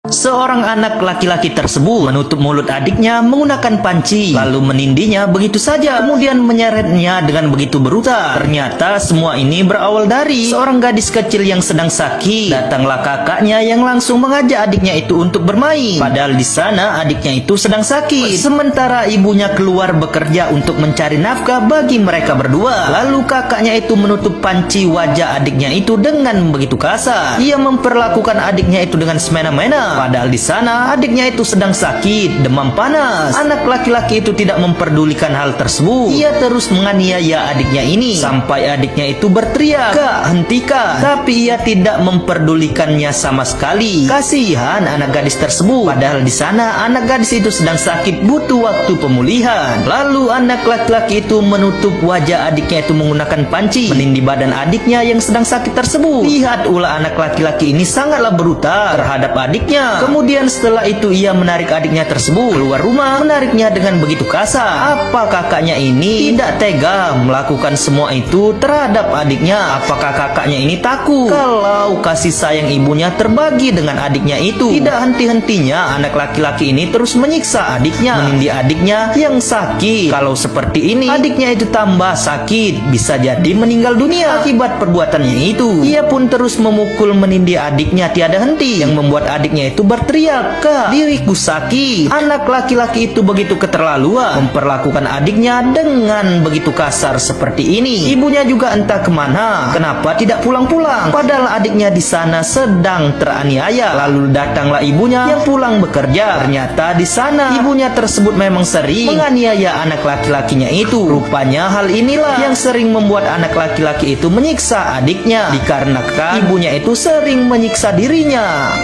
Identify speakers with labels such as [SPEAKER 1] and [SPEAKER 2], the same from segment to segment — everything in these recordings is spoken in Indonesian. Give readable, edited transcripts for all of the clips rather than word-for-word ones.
[SPEAKER 1] Seorang anak laki-laki tersebut menutup mulut adiknya menggunakan panci, lalu menindinya begitu saja, kemudian menyeretnya dengan begitu brutal. Ternyata semua ini berawal dari seorang gadis kecil yang sedang sakit. Datanglah kakaknya yang langsung mengajak adiknya itu untuk bermain. Padahal di sana adiknya itu sedang sakit, sementara ibunya keluar bekerja untuk mencari nafkah bagi mereka berdua. Lalu kakaknya itu menutup panci wajah adiknya itu dengan begitu kasar. Ia memperlakukan adiknya itu dengan semena-mena. Padahal di sana adiknya itu sedang sakit, demam panas. Anak laki-laki itu tidak memperdulikan hal tersebut. Ia terus menganiaya adiknya ini sampai adiknya itu berteriak, "Kak, hentikan!" Tapi ia tidak memperdulikannya sama sekali. Kasihan anak gadis tersebut. Padahal di sana anak gadis itu sedang sakit, butuh waktu pemulihan. Lalu anak laki-laki itu menutup wajah adiknya itu menggunakan panci, menindih badan adiknya yang sedang sakit tersebut. Lihat ulah anak laki-laki ini sangatlah brutal terhadap adiknya. Kemudian setelah itu ia menarik adiknya tersebut keluar rumah, menariknya dengan begitu kasar. Apa kakaknya ini tidak tega melakukan semua itu terhadap adiknya? Apakah kakaknya ini takut kalau kasih sayang ibunya terbagi dengan adiknya itu? Tidak henti-hentinya anak laki-laki ini terus menyiksa adiknya, menindih adiknya yang sakit. Kalau seperti ini adiknya itu tambah sakit, bisa jadi meninggal dunia akibat perbuatannya itu. Ia pun terus memukul menindih adiknya tiada henti, yang membuat adiknya itu berteriak, "Kak, diriku sakit." Anak laki-laki itu begitu keterlaluan memperlakukan adiknya dengan begitu kasar seperti ini. Ibunya juga entah kemana, kenapa tidak pulang-pulang, padahal adiknya di sana sedang teraniaya. Lalu datanglah ibunya yang pulang bekerja. Ternyata di sana ibunya tersebut memang sering menganiaya anak laki-lakinya itu. Rupanya hal inilah yang sering membuat anak laki-laki itu menyiksa adiknya, dikarenakan ibunya itu sering menyiksa dirinya.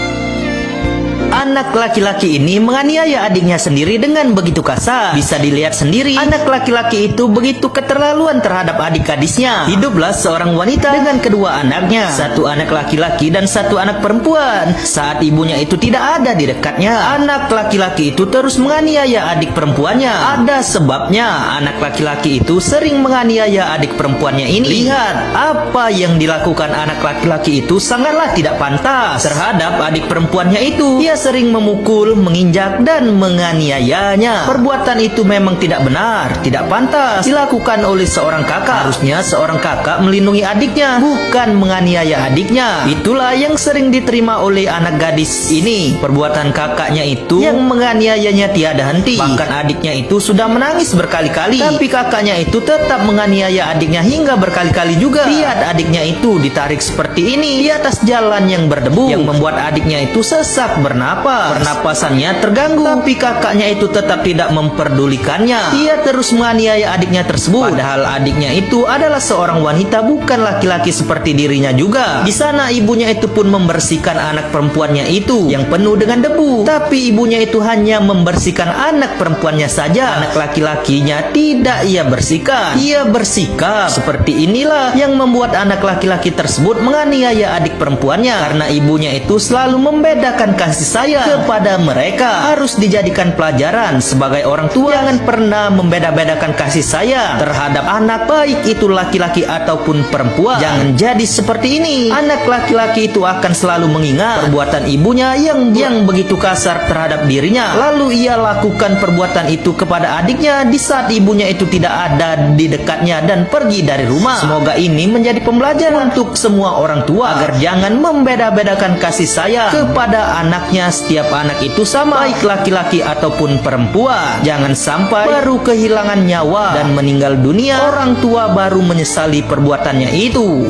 [SPEAKER 1] Anak laki-laki ini menganiaya adiknya sendiri dengan begitu kasar. Bisa dilihat sendiri, anak laki-laki itu begitu keterlaluan terhadap adik gadisnya. Hiduplah seorang wanita dengan kedua anaknya, satu anak laki-laki dan satu anak perempuan. Saat ibunya itu tidak ada di dekatnya, anak laki-laki itu terus menganiaya adik perempuannya. Ada sebabnya anak laki-laki itu sering menganiaya adik perempuannya ini. Lihat apa yang dilakukan anak laki-laki itu sangatlah tidak pantas terhadap adik perempuannya itu. Ia sering memukul, menginjak, dan menganiayanya. Perbuatan itu memang tidak benar, tidak pantas dilakukan oleh seorang kakak. Harusnya seorang kakak melindungi adiknya, bukan menganiaya adiknya. Itulah yang sering diterima oleh anak gadis ini. Perbuatan kakaknya itu yang menganiayanya tiada henti. Bahkan adiknya itu sudah menangis berkali-kali, tapi kakaknya itu tetap menganiaya adiknya hingga berkali-kali juga. Lihat adiknya itu ditarik seperti ini di atas jalan yang berdebu, yang membuat adiknya itu sesak bernapas. Pernapasannya terganggu, tapi kakaknya itu tetap tidak memperdulikannya. Ia terus menganiaya adiknya tersebut, padahal adiknya itu adalah seorang wanita, bukan laki-laki seperti dirinya juga. Di sana ibunya itu pun membersihkan anak perempuannya itu yang penuh dengan debu, tapi ibunya itu hanya membersihkan anak perempuannya saja. Anak laki-lakinya tidak ia bersihkan. Ia bersikap seperti inilah yang membuat anak laki-laki tersebut menganiaya adik perempuannya, karena ibunya itu selalu membedakan kasih sayang kepada mereka. Harus dijadikan pelajaran sebagai orang tua. Jangan pernah membeda-bedakan kasih sayang terhadap anak, baik itu laki-laki ataupun perempuan. Jangan jadi seperti ini. Anak laki-laki itu akan selalu mengingat perbuatan ibunya yang begitu kasar terhadap dirinya, lalu ia lakukan perbuatan itu kepada adiknya di saat ibunya itu tidak ada di dekatnya dan pergi dari rumah. Semoga ini menjadi pembelajaran untuk semua orang tua agar jangan membeda-bedakan kasih sayang kepada anaknya. Setiap anak itu sama, baik laki-laki ataupun perempuan. Jangan sampai baru kehilangan nyawa dan meninggal dunia, orang tua baru menyesali perbuatannya itu.